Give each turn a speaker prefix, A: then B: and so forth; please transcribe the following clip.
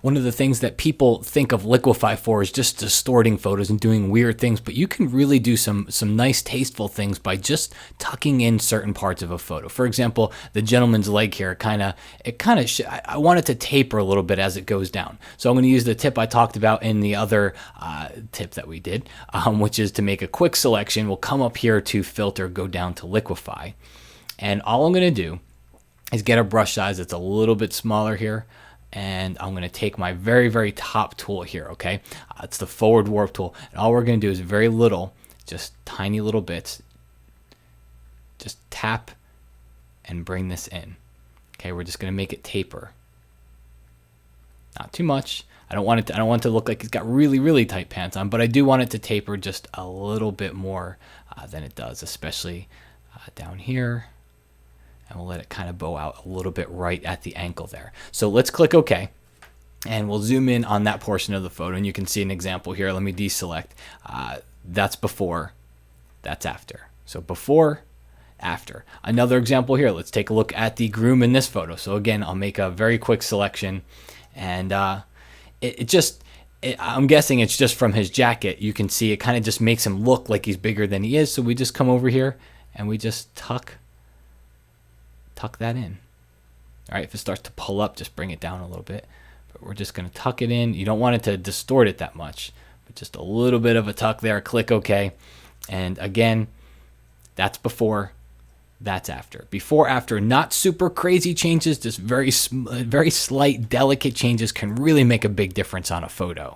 A: one of the things that people think of Liquify for is just distorting photos and doing weird things, but you can really do some nice tasteful things by just tucking in certain parts of a photo. For example, the gentleman's leg here, I want it to taper a little bit as it goes down. So I'm going to use the tip I talked about in the other tip that we did, which is to make a quick selection. We'll come up here to filter, go down to Liquify, and all I'm going to do is get a brush size that's a little bit smaller here, and I'm going to take my very, very top tool here, okay? It's the forward warp tool, and all we're going to do is very little, just tiny little bits, just tap and bring this in. Okay, we're just going to make it taper. Not too much. I don't want it to look like he's got really, really tight pants on, but I do want it to taper just a little bit more than it does, especially down here. And we'll let it kind of bow out a little bit right at the ankle there. So let's click OK. And we'll zoom in on that portion of the photo. And you can see an example here. Let me deselect. That's before. That's after. So before, after. Another example here. Let's take a look at the groom in this photo. So again, I'll make a very quick selection. And I'm guessing it's just from his jacket. You can see it kind of just makes him look like he's bigger than he is. So we just come over here and we just tuck that in. All right, if it starts to pull up, just bring it down a little bit. But we're just going to tuck it in. You don't want it to distort it that much, but just a little bit of a tuck there. Click OK. And again, that's before, that's after. Before, after, not super crazy changes, just very slight, delicate changes can really make a big difference on a photo.